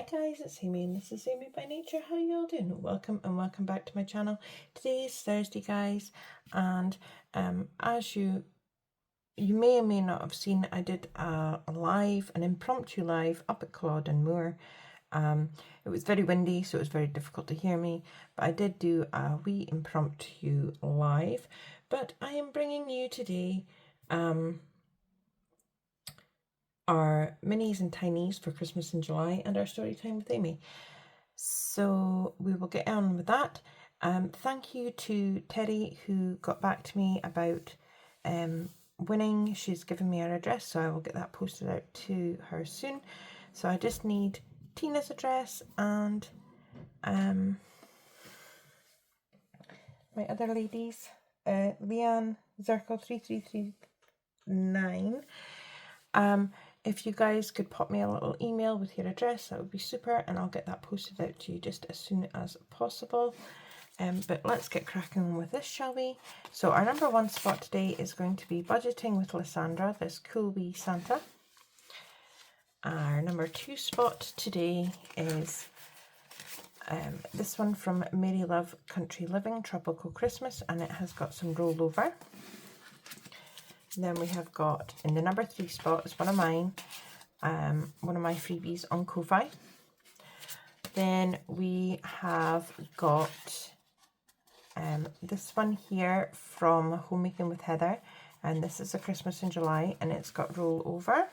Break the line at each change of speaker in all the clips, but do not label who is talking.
Hi guys, it's Amy and this is Amy by Nature. How you all doing? Welcome and welcome back to my channel. Today is Thursday, guys, and as you may or may not have seen, I did an impromptu live up at Culloden Moor. It was very windy, so it was very difficult to hear me, but I did do a wee impromptu live. But I am bringing you today our minis and tinies for Christmas in July and our story time with Amy. So we will get on with that. Thank you to Terry who got back to me about winning. She's given me her address, so I will get that posted out to her soon. So I just need Tina's address and my other ladies, Leanne Zirkle 3339. If you guys could pop me a little email with your address, that would be super, and I'll get that posted out to you just as soon as possible. But let's get cracking with this, shall we? So our number one spot today is going to be Budgeting with Lysandra, this cool wee Santa. Our number two spot today is this one from Mary Love Country Living, Tropical Christmas, and it has got some rollover. Then we have got in the number three spot is one of mine, one of my freebies on Ko-Fi. Then we have got this one here from Homemaking with Heather, and this is a Christmas in July, and it's got rollover.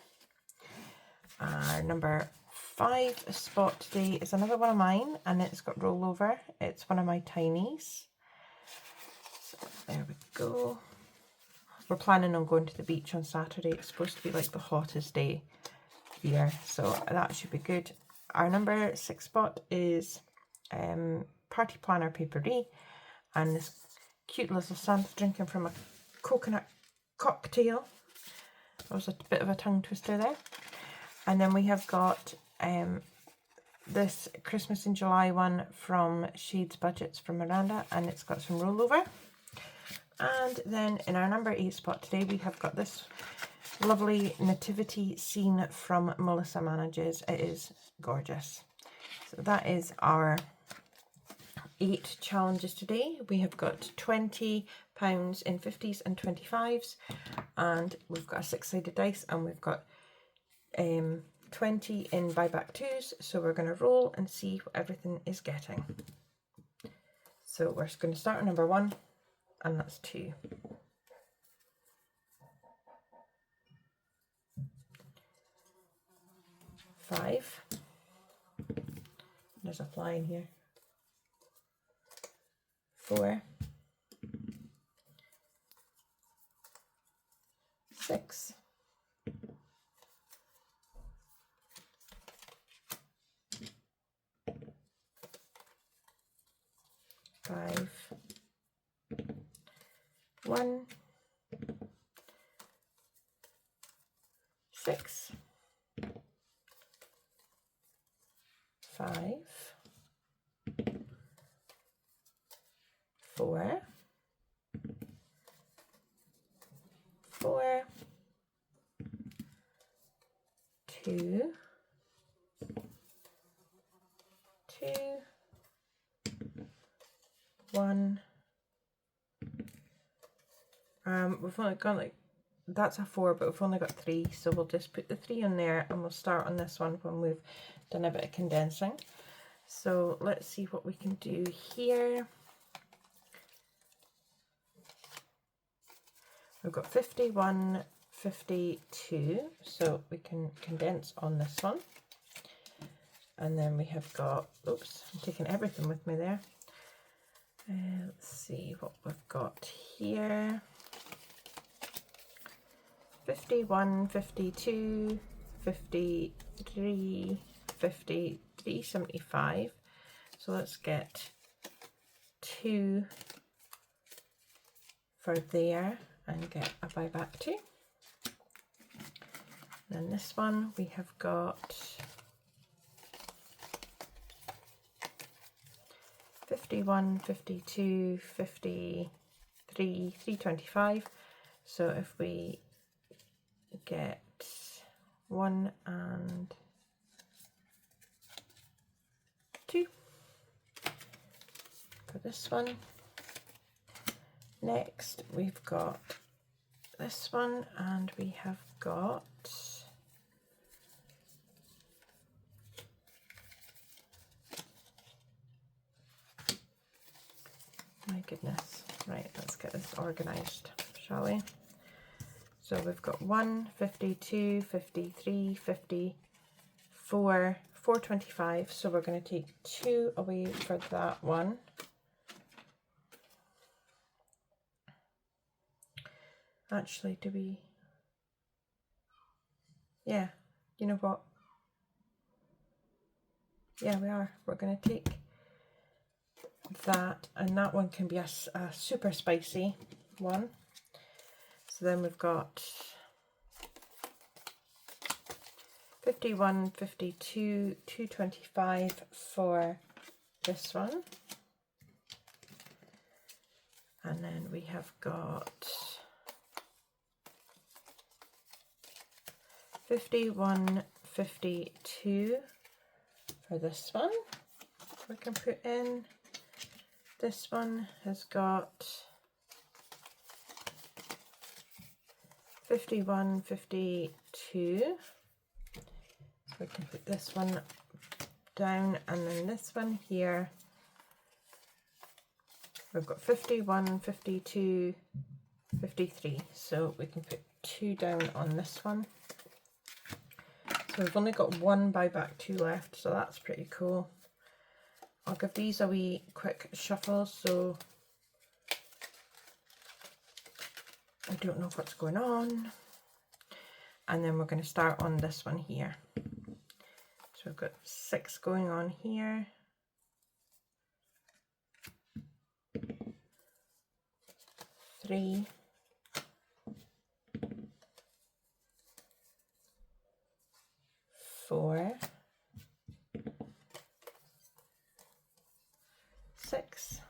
Our number five spot today is another one of mine, and it's got rollover. It's one of my tinies. So there we go. We're planning on going to the beach on Saturday. It's supposed to be like the hottest day here, so that should be good. Our number six spot is Party Planner Paperie, and this cute little Santa drinking from a coconut cocktail. That was a bit of a tongue twister there. And then we have got this Christmas in July one from Shades Budgets from Miranda, and it's got some rollover. And then in our number eight spot today, we have got this lovely nativity scene from Melissa Manages. It is gorgeous. So that is our 8 challenges today. We have got £20 in 50s and 25s, and we've got a 6-sided dice, and we've got 20 in buyback 2s. So we're going to roll and see what everything is getting. So we're just going to start on number 1. And that's 2. 5. There's a fly in here. 4. 6. 5. 1. 6. 5. 4. 4. 2. 2. 1. We've only got that's a 4, but we've only got 3, so we'll just put the 3 in there, and we'll start on this one when we've done a bit of condensing. So let's see what we can do here. We've got 51, 52, so we can condense on this one. And then we have got, oops, I'm taking everything with me there. Let's see what we've got here. 51, 52, 53, 53, 75. So let's get 2 for there and get a buyback 2. Then this one we have got 51, 52, 53, 325. So if we get 1 and for this one. Next we've got this one, and we have got my goodness. Right, let's get this organized, shall we? So we've got 1, 52, 53, 54, 425. So we're going to take 2 away for that one. Actually, do we? Yeah, you know what? Yeah, we are. We're going to take that, and that one can be a super spicy one. So then we've got 51, 52, 225 for this one. And then we have got 51, 52 for this one. We can put in. This one has got 51, 52. So we can put this one down, and then this one here, we've got 51, 52, 53. So we can put 2 down on this one. So we've only got 1 buyback 2 left, so that's pretty cool. I'll give these a wee quick shuffle so I don't know what's going on. And then we're going to start on this one here. So we've got 6 going on here. 3. 4. 6.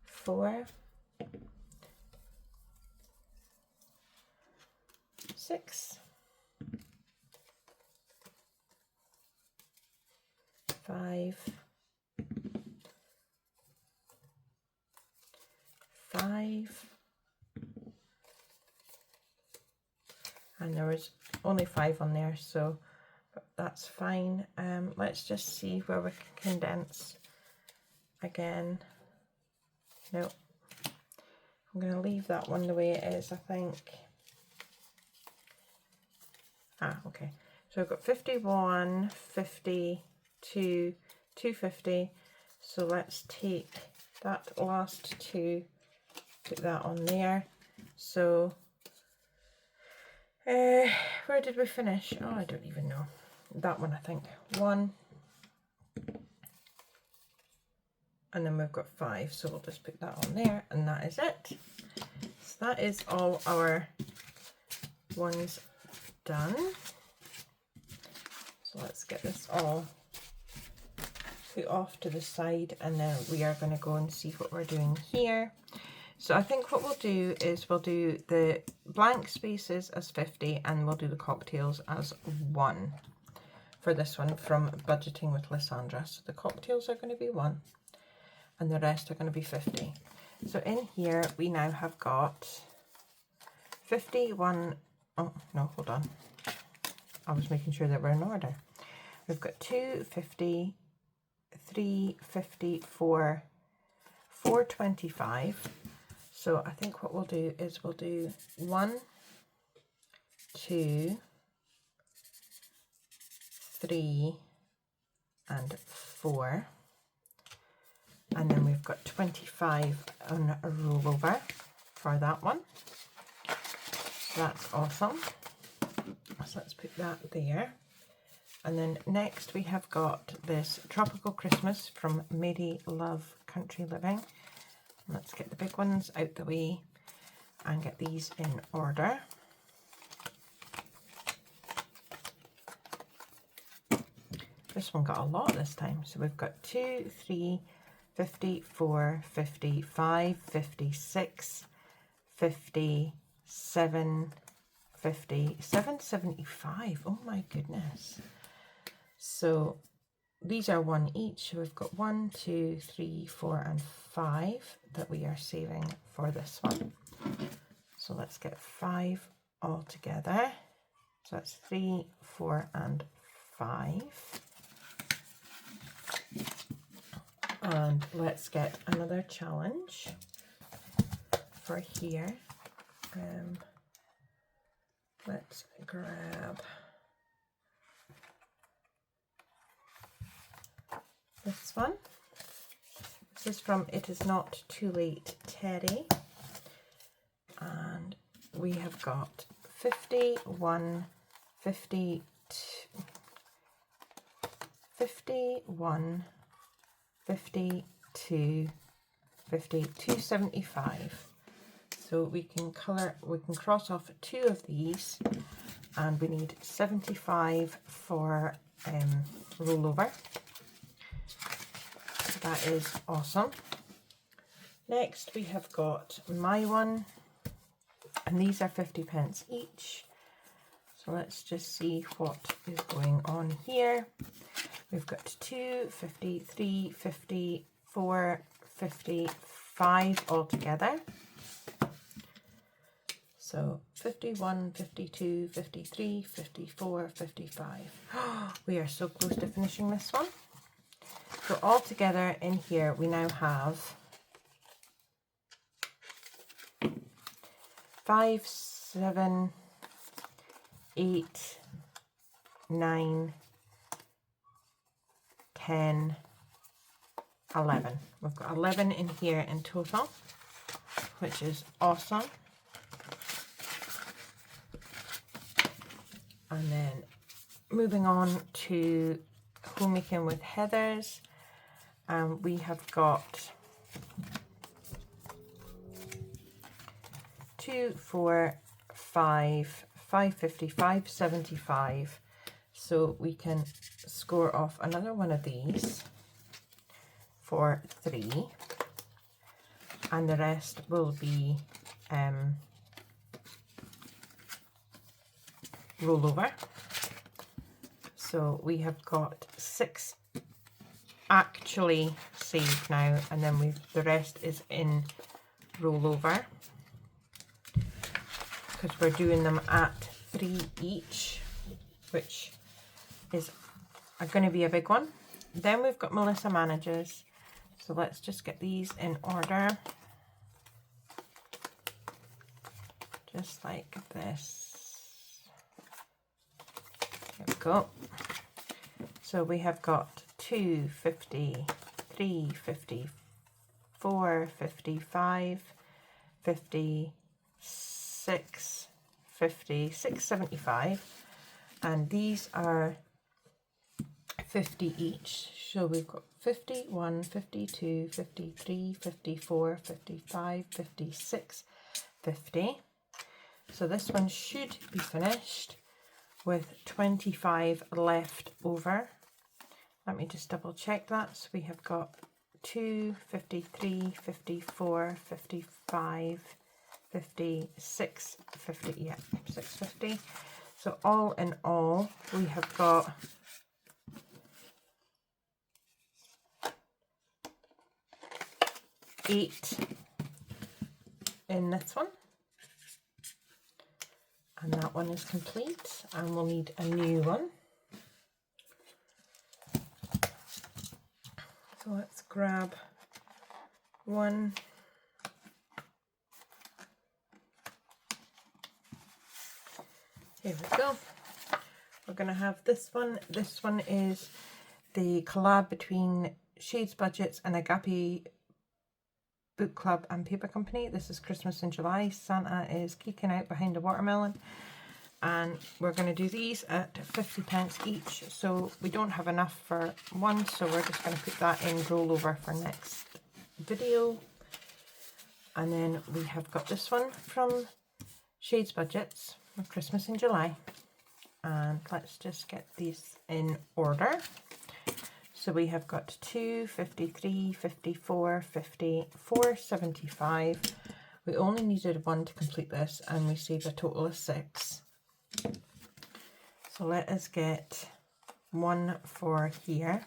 4. 6. 5. 5. And there was only 5 on there, so that's fine. Let's just see where we can condense again. No, I'm going to leave that one the way it is, I think. Okay. So I've got 51, 52, 250. So let's take that last 2, put that on there. So where did we finish? Oh, I don't even know. That one, I think. 1. And then we've got 5. So we'll just put that on there, and that is it. So that is all our ones done. So let's get this all put off to the side, and then we are going to go and see what we're doing here. So I think what we'll do is we'll do the blank spaces as 50, and we'll do the cocktails as 1 for this one from Budgeting with Lysandra. So the cocktails are going to be 1 and the rest are going to be 50. So in here we now have got 51. Oh no, hold on, I was making sure that we're in order. We've got 250, 350, 4, 425. So I think what we'll do is we'll do 1, 2, 3, and 4. And then we've got 25 on a rollover for that one. So that's awesome. So let's put that there. And then next we have got this Tropical Christmas from Mary Love Country Living. Let's get the big ones out the way and get these in order. This one got a lot this time. So we've got 2, 3, 54, 55, 56, 57, 57, 75. Oh my goodness. So these are 1 each. So we've got 1, 2, 3, 4, and 5 that we are saving for this one. So let's get 5 all together. So that's 3, 4, and 5. And let's get another challenge for here. Let's grab this one. This is from It Is Not Too Late, Teddy. And we have got 51, 52, 51, 52, 52, 75. So we can cross off 2 of these, and we need 75 for rollover. So that is awesome. Next we have got my one, and these are 50p each. So let's just see what is going on here. We've got 2, 50, 3, 50, 4, 50, 5 altogether. So 51, 52, 53, 54, 55. We are so close to finishing this one. So all together in here we now have 5, 7, 8, 9, 10, 11. We've got 11 in here in total, which is awesome. And then moving on to Homemaking with Heathers, we have got 2, 4, 5, 550, 575. So we can score off another one of these for 3, and the rest will be rollover. So we have got 6 actually saved now, and then the rest is in rollover, because we're doing them at 3 each, which is going to be a big one. Then we've got Melissa Manages. So let's just get these in order, just like this. There we go. So we have got 2, 50, 3, 50, 4, 55, 50, 6, 50, 6, 75. And these are 50 each. So we've got 51, 52, 53, 54, 55, 56, 50. So this one should be finished with 25 left over. Let me just double check that. So we have got 2, 53, 54, 55, 56, 50, yeah, 650. So all in all, we have got 8 in this one. And that one is complete, and we'll need a new one. So let's grab one. Here we go. We're going to have this one. This one is the collab between Shades Budgets and Agape Book Club and Paper Company. This is Christmas in July. Santa is kicking out behind a watermelon, and we're going to do these at 50p each. So we don't have enough for one, so we're just going to put that in rollover for next video. And then we have got this one from Shades Budgets for Christmas in July, and let's just get these in order. So we have got 2, 53, 54, 50, 475. We only needed one to complete this, and we saved a total of 6. So let us get one for here.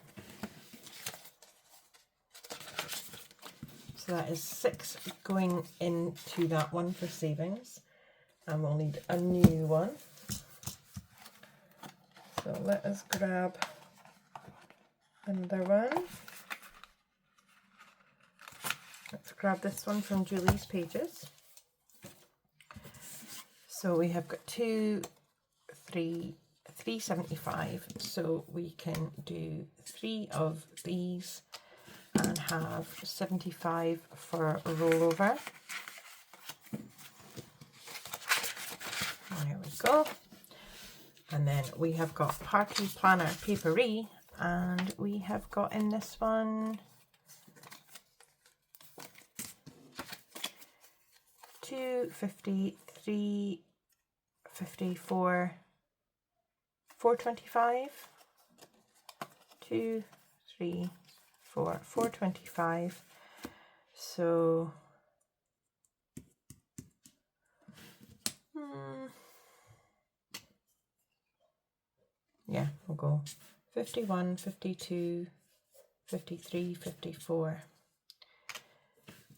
So that is 6 going into that one for savings. And we'll need a new one. So let us grab another one. Let's grab this one from Julie's Pages. So we have got 2, 3, 375. So we can do 3 of these and have 75 for a rollover. There we go. And then we have got Party Planner Papery, and we have got in this one 250, 350, 425, 2, 3, 4, 425. So yeah, we'll go 51, 52, 53, 54.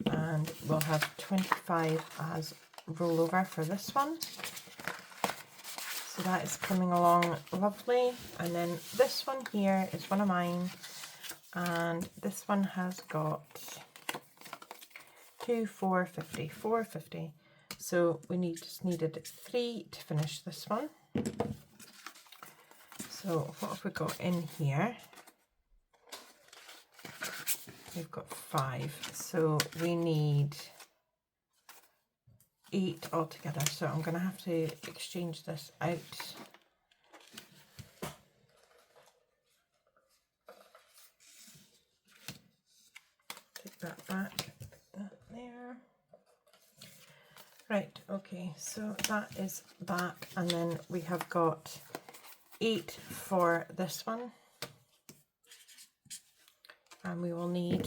And we'll have 25 as rollover for this one. So that is coming along lovely. And then this one here is one of mine. And this one has got 2, 450, 450. So we just needed 3 to finish this one. So what have we got in here? We've got 5. So we need 8 altogether. So I'm going to have to exchange this out. Take that back. Put that there. Right, okay, so that is back, and then we have got 8 for this one, and we will need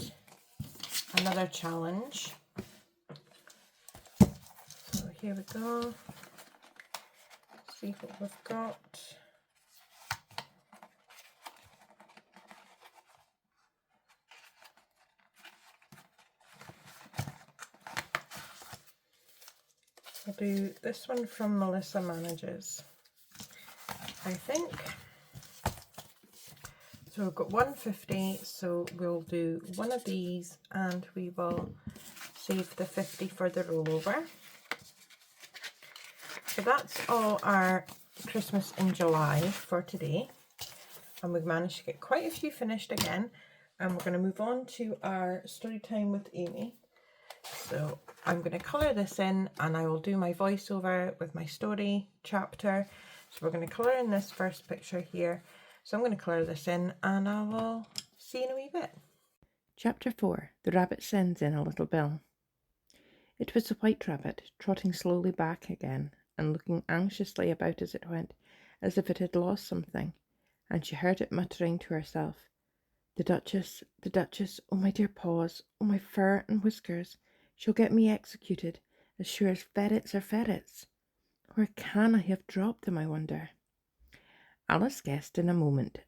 another challenge. So here we go. See what we've got. I'll do this one from Melissa Manages, I think. So we've got 150, so we'll do one of these and we will save the 50 for the rollover. So that's all our Christmas in July for today. And we've managed to get quite a few finished again. And we're going to move on to our story time with Amy. So I'm going to colour this in and I will do my voiceover with my story chapter. So we're going to colour in this first picture here. So I'm going to colour this in and I will see you in a wee bit.
Chapter 4. The Rabbit Sends in a Little Bill. It was the White Rabbit, trotting slowly back again and looking anxiously about as it went, as if it had lost something, and she heard it muttering to herself, the Duchess, oh my dear paws, oh my fur and whiskers, she'll get me executed, as sure as ferrets are ferrets. Where can I have dropped them, I wonder? Alice guessed in a moment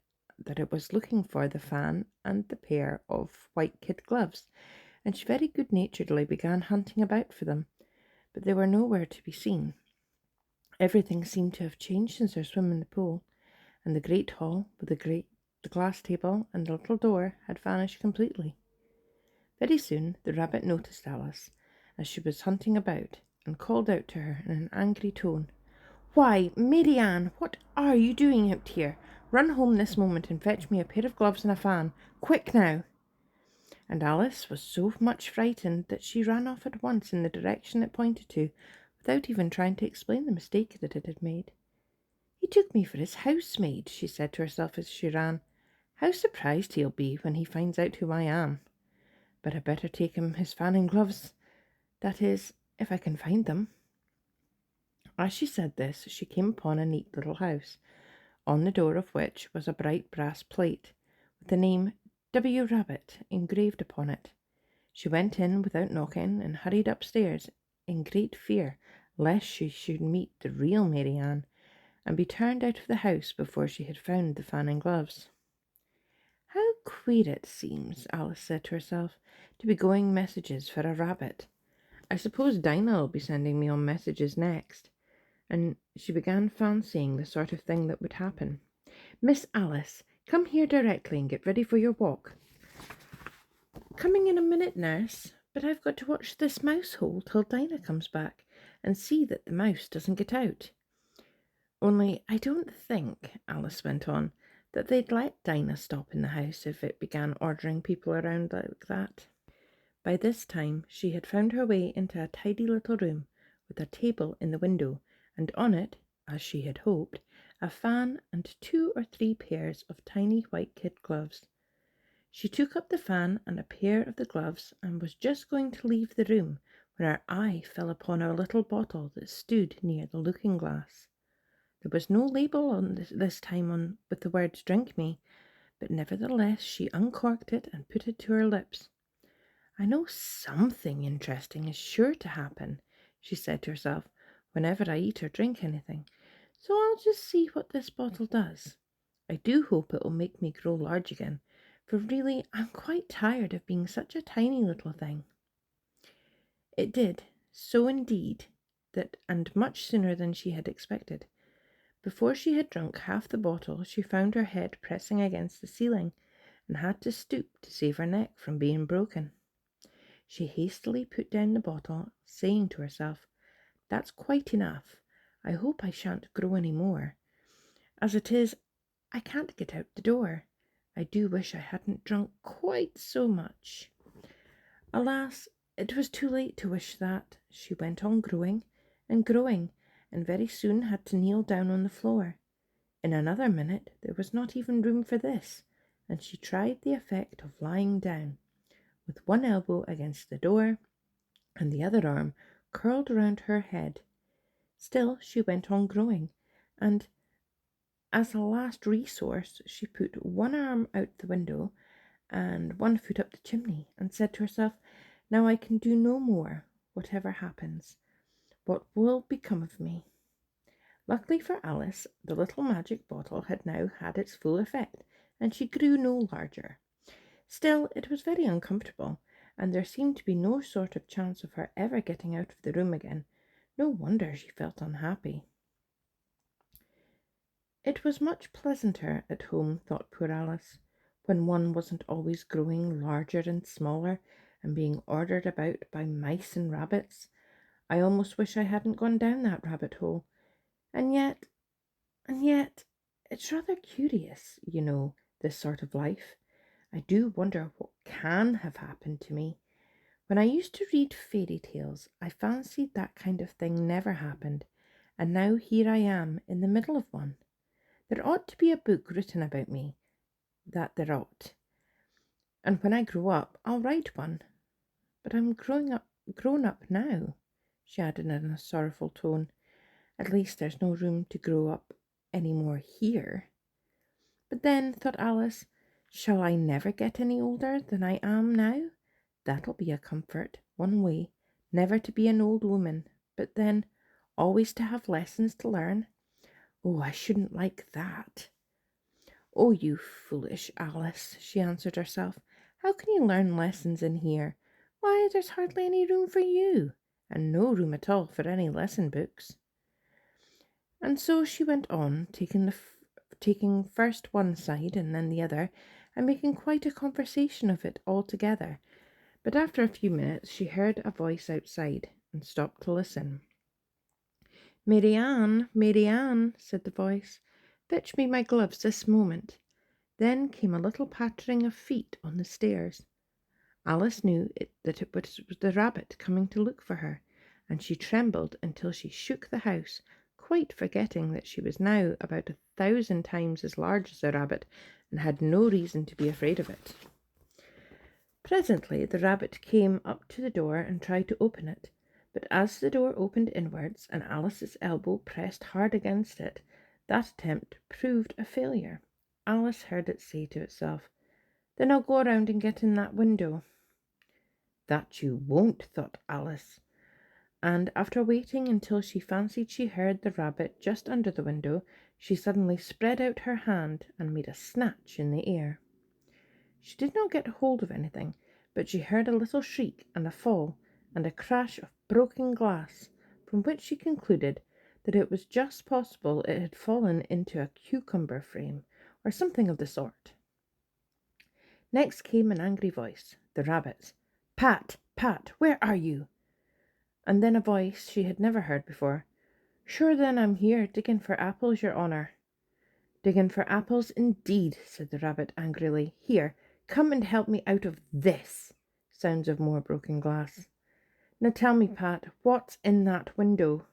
that it was looking for the fan and the pair of white kid gloves, and she very good-naturedly began hunting about for them, but they were nowhere to be seen. Everything seemed to have changed since her swim in the pool, and the great hall with the glass table and the little door had vanished completely. Very soon the rabbit noticed Alice as she was hunting about, and called out to her in an angry tone, "Why, Mary Ann, what are you doing out here? Run home this moment and fetch me a pair of gloves and a fan. Quick now!" And Alice was so much frightened that she ran off at once in the direction it pointed to, without even trying to explain the mistake that it had made. "He took me for his housemaid," she said to herself as she ran. "How surprised he'll be when he finds out who I am. But I'd better take him his fan and gloves, that is, if I can find them." As she said this, she came upon a neat little house, on the door of which was a bright brass plate, with the name W. Rabbit engraved upon it. She went in without knocking, and hurried upstairs, in great fear lest she should meet the real Mary Ann, and be turned out of the house before she had found the fan and gloves. How queer it seems, Alice said to herself, to be going messages for a rabbit. I suppose Dinah will be sending me on messages next. And she began fancying the sort of thing that would happen. Miss Alice, come here directly and get ready for your walk. Coming in a minute, nurse, but I've got to watch this mouse hole till Dinah comes back and see that the mouse doesn't get out. Only I don't think, Alice went on, that they'd let Dinah stop in the house if it began ordering people around like that. By this time she had found her way into a tidy little room with a table in the window, and on it, as she had hoped, a fan and 2 or 3 pairs of tiny white kid gloves. She took up the fan and a pair of the gloves and was just going to leave the room when her eye fell upon a little bottle that stood near the looking-glass. There was no label on this time on with the words "Drink me," but nevertheless she uncorked it and put it to her lips. I know something interesting is sure to happen, she said to herself, whenever I eat or drink anything, so I'll just see what this bottle does. I do hope it will make me grow large again, for really I'm quite tired of being such a tiny little thing. It did, so indeed, and much sooner than she had expected. Before she had drunk half the bottle, she found her head pressing against the ceiling and had to stoop to save her neck from being broken. She hastily put down the bottle, saying to herself, "That's quite enough. I hope I shan't grow any more. As it is, I can't get out the door. I do wish I hadn't drunk quite so much." Alas, it was too late to wish that. She went on growing, and very soon had to kneel down on the floor. In another minute there was not even room for this, and she tried the effect of lying down, with one elbow against the door and the other arm curled around her head. Still she went on growing, and as a last resource she put one arm out the window and one foot up the chimney, and said to herself, "Now I can do no more, whatever happens. What will become of me?" Luckily for Alice, the little magic bottle had now had its full effect, and she grew no larger. Still, it was very uncomfortable, and there seemed to be no sort of chance of her ever getting out of the room again. No wonder she felt unhappy. It was much pleasanter at home, thought poor Alice, when one wasn't always growing larger and smaller and being ordered about by mice and rabbits. I almost wish I hadn't gone down that rabbit hole. And yet, it's rather curious, this sort of life. I do wonder what can have happened to me. When I used to read fairy tales, I fancied that kind of thing never happened, and now here I am in the middle of one. There ought to be a book written about me, that there ought. And when I grow up, I'll write one. But I'm grown up now, she added in a sorrowful tone. At least there's no room to grow up any more here. But then, thought Alice, shall I never get any older than I am now? That'll be a comfort, one way, never to be an old woman, but then always to have lessons to learn. Oh, I shouldn't like that. "Oh, you foolish Alice," she answered herself. "How can you learn lessons in here? Why, there's hardly any room for you, and no room at all for any lesson books." And so she went on, taking first one side and then the other, and making quite a conversation of it altogether. But after a few minutes she heard a voice outside, and stopped to listen. Mary Ann," said the voice, "fetch me my gloves this moment." Then came a little pattering of feet on the stairs. Alice knew that it was the rabbit coming to look for her, and she trembled until she shook the house, quite forgetting that she was now about 1,000 times as large as a rabbit and had no reason to be afraid of it. Presently the rabbit came up to the door and tried to open it, but as the door opened inwards and Alice's elbow pressed hard against it, that attempt proved a failure. Alice heard it say to itself, "Then I'll go around and get in that window." "That you won't," thought Alice, and after waiting until she fancied she heard the rabbit just under the window, she suddenly spread out her hand and made a snatch in the air. She did not get hold of anything, but she heard a little shriek and a fall and a crash of broken glass, from which she concluded that it was just possible it had fallen into a cucumber frame or something of the sort. Next came an angry voice, the rabbit's. "Pat, Pat, where are you?" And then a voice she had never heard before. "Sure then I'm here, digging for apples, your honour." "Digging for apples, indeed," said the rabbit angrily. "Here, come and help me out of this." Sounds of more broken glass. "Now tell me, Pat, what's in that window?"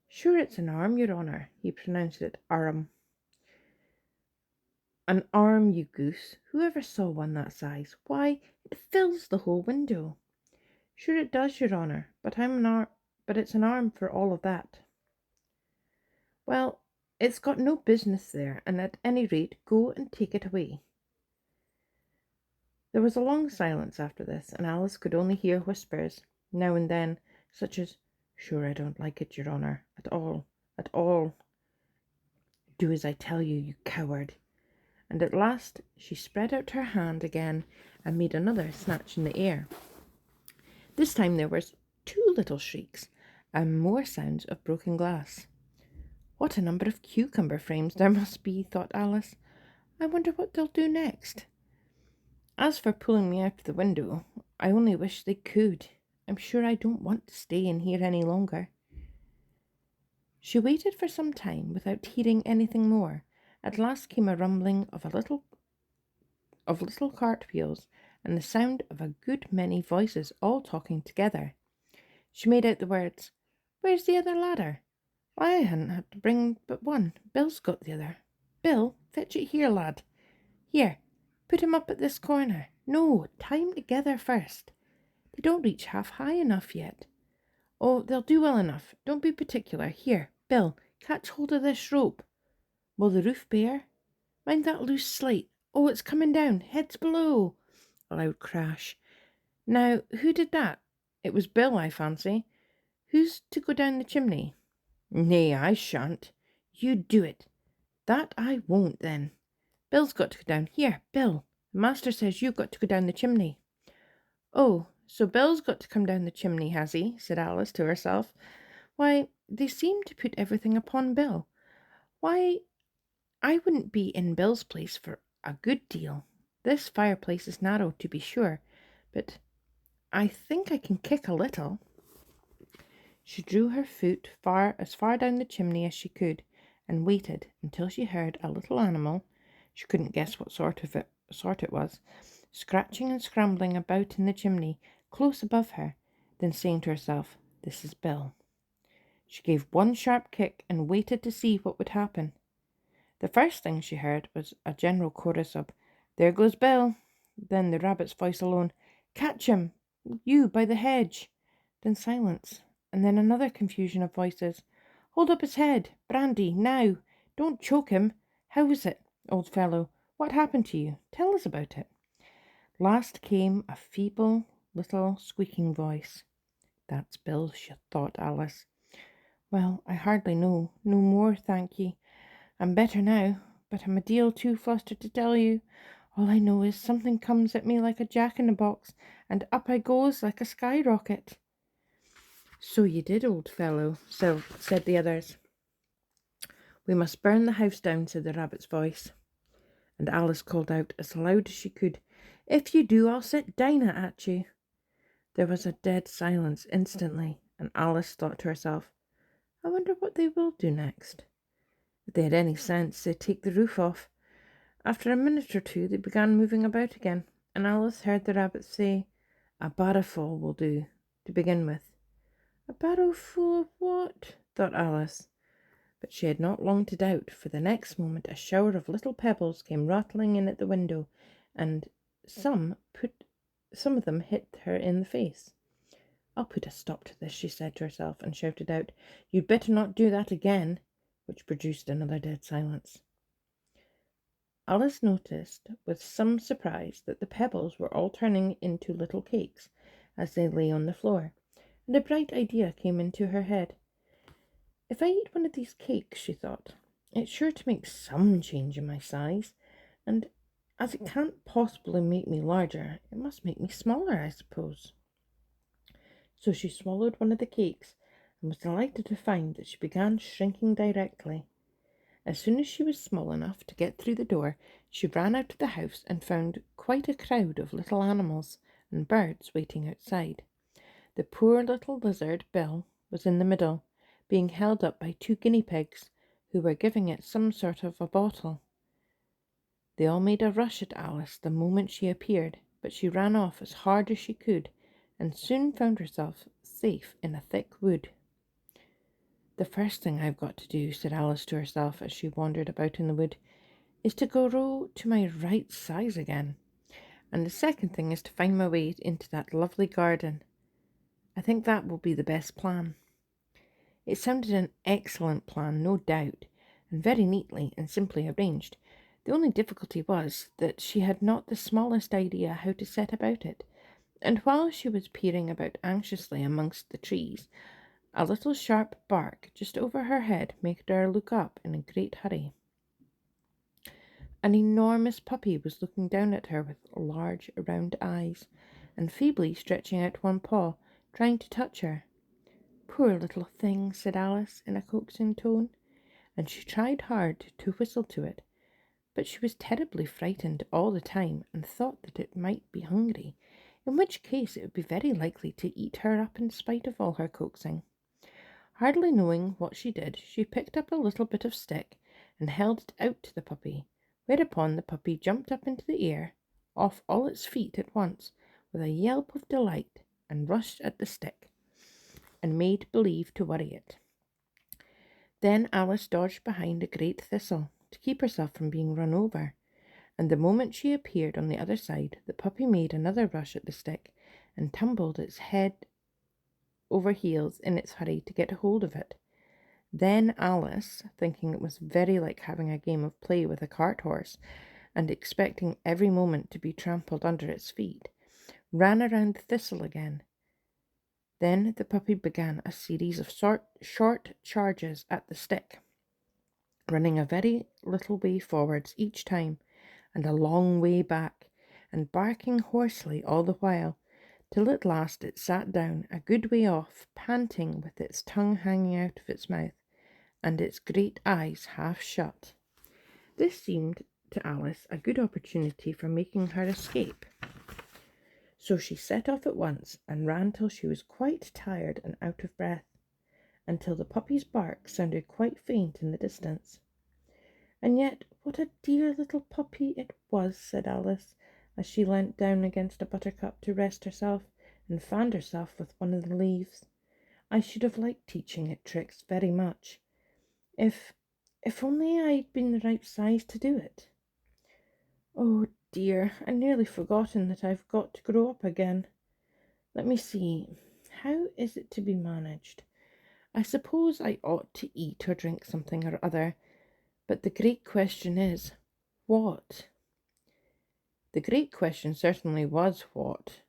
"Sure it's an arm, your honour." He pronounced it arm. "An arm, you goose. Who ever saw one that size? Why, it fills the whole window." "Sure it does, your honour, but it's an arm for all of that." "Well, it's got no business there, and at any rate go and take it away." There was a long silence after this, and Alice could only hear whispers, now and then, such as, "Sure I don't like it, your honour, at all, at all." "Do as I tell you, you coward." And at last she spread out her hand again and made another snatch in the air. This time there were 2 little shrieks and more sounds of broken glass. "What a number of cucumber frames there must be," thought Alice. "I wonder what they'll do next. As for pulling me out of the window, I only wish they could. I'm sure I don't want to stay in here any longer." She waited for some time without hearing anything more. At last came a rumbling of little cartwheels and the sound of a good many voices all talking together. She made out the words, "Where's the other ladder? Why, I hadn't had to bring but one. Bill's got the other. Bill, fetch it here, lad. Here, put him up at this corner. No, tie him together first. They don't reach half high enough yet. Oh, they'll do well enough. Don't be particular. Here, Bill, catch hold of this rope. Will the roof bear? Mind that loose slate. Oh, it's coming down. Heads below." A loud crash. "Now, who did that? It was Bill, I fancy. Who's to go down the chimney?" "Nay, I shan't." "You do it." "That I won't, then. Bill's got to go down. Here, Bill, the master says you've got to go down the chimney." "Oh, so Bill's got to come down the chimney, has he?" said Alice to herself. "Why, they seem to put everything upon Bill. Why, I wouldn't be in Bill's place for a good deal. This fireplace is narrow, to be sure, but I think I can kick a little." She drew her foot as far down the chimney as she could, and waited until she heard a little animal, she couldn't guess what sort it was, scratching and scrambling about in the chimney close above her, then saying to herself, "This is Bill." She gave one sharp kick and waited to see what would happen. The first thing she heard was a general chorus of, "There goes Bill." Then the rabbit's voice alone, "Catch him, you by the hedge." Then silence, and then another confusion of voices. "Hold up his head, Brandy, now. Don't choke him. How is it, old fellow? What happened to you? Tell us about it." Last came a feeble little squeaking voice. "That's Bill," she thought Alice. "Well, I hardly know. No more, thank ye. I'm better now, but I'm a deal too flustered to tell you. All I know is something comes at me like a jack-in-the-box, and up I goes like a skyrocket." "So you did, old fellow," said the others. "We must burn the house down," said the rabbit's voice. And Alice called out as loud as she could, "If you do, I'll set Dinah at you." There was a dead silence instantly, and Alice thought to herself, "I wonder what they will do next. If they had any sense, they'd take the roof off." After a minute or two, they began moving about again, and Alice heard the rabbit say, "A barrowful will do, to begin with." "A barrowful of what?" thought Alice. But she had not long to doubt, for the next moment a shower of little pebbles came rattling in at the window, and some of them hit her in the face. "I'll put a stop to this," she said to herself, and shouted out, "You'd better not do that again," which produced another dead silence. Alice noticed with some surprise that the pebbles were all turning into little cakes as they lay on the floor, and a bright idea came into her head. "If I eat one of these cakes," she thought, "it's sure to make some change in my size, and As it can't possibly make me larger, it must make me smaller, I suppose. So she swallowed one of the cakes and was delighted to find that she began shrinking directly. As soon as she was small enough to get through the door, she ran out of the house and found quite a crowd of little animals and birds waiting outside. The poor little lizard, Bill, was in the middle, being held up by 2 guinea pigs, who were giving it some sort of a bottle. They all made a rush at Alice the moment she appeared, but she ran off as hard as she could, and soon found herself safe in a thick wood. "The first thing I've got to do," said Alice to herself as she wandered about in the wood, "is to grow to my right size again. And the second thing is to find my way into that lovely garden. I think that will be the best plan." It sounded an excellent plan, no doubt, and very neatly and simply arranged. The only difficulty was that she had not the smallest idea how to set about it, and while she was peering about anxiously amongst the trees, a little sharp bark just over her head made her look up in a great hurry. An enormous puppy was looking down at her with large round eyes, and feebly stretching out one paw, trying to touch her. "Poor little thing," said Alice in a coaxing tone, and she tried hard to whistle to it, but she was terribly frightened all the time and thought that it might be hungry, in which case it would be very likely to eat her up in spite of all her coaxing. Hardly knowing what she did, she picked up a little bit of stick and held it out to the puppy, whereupon the puppy jumped up into the air, off all its feet at once, with a yelp of delight, and rushed at the stick, and made believe to worry it. Then Alice dodged behind a great thistle to keep herself from being run over, and the moment she appeared on the other side, the puppy made another rush at the stick and tumbled its head over heels in its hurry to get hold of it. Then Alice, thinking it was very like having a game of play with a cart horse, and expecting every moment to be trampled under its feet, ran around the thistle again. Then the puppy began a series of short charges at the stick, running a very little way forwards each time, and a long way back, and barking hoarsely all the while, till at last it sat down a good way off, panting, with its tongue hanging out of its mouth, and its great eyes half shut. This seemed to Alice a good opportunity for making her escape. So she set off at once and ran till she was quite tired and out of breath, until the puppy's bark sounded quite faint in the distance. "And yet what a dear little puppy it was," said Alice, as she leant down against a buttercup to rest herself and fanned herself with one of the leaves. "I should have liked teaching it tricks very much. If only I'd been the right size to do it. Oh dear, I'd nearly forgotten that I've got to grow up again. Let me see, how is it to be managed? I suppose I ought to eat or drink something or other, but the great question is, what?" The great question certainly was what.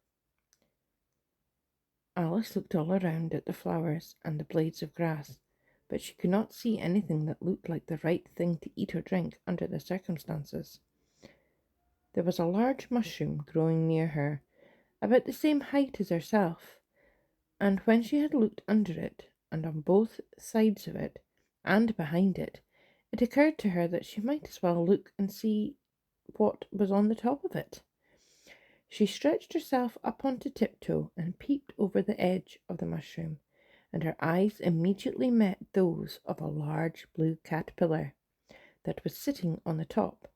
Alice looked all around at the flowers and the blades of grass, but she could not see anything that looked like the right thing to eat or drink under the circumstances. There was a large mushroom growing near her, about the same height as herself, and when she had looked under it, and on both sides of it, and behind it, it occurred to her that she might as well look and see what was on the top of it. She stretched herself up onto tiptoe and peeped over the edge of the mushroom, and her eyes immediately met those of a large blue caterpillar that was sitting on the top,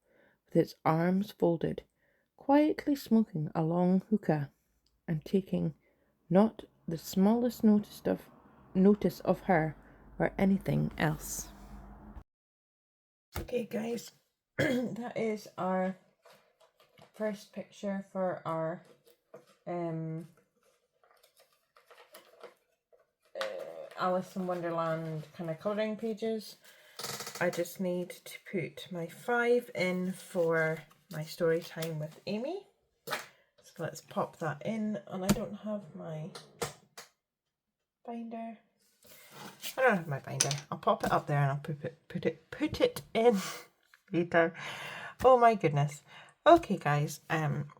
with its arms folded, quietly smoking a long hookah, and taking not the smallest notice of her or anything else.
Okay, guys, that is our first picture for our Alice in Wonderland kind of colouring pages. I just need to put my 5 in for my story time with Amy. So let's pop that in, and I don't have my binder. I don't have my binder. I'll pop it up there and I'll put it in later. Oh my goodness. Okay, guys,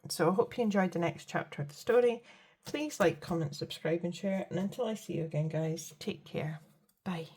so I hope you enjoyed the next chapter of the story. Please like, comment, subscribe, and share. And until I see you again, guys, take care. Bye.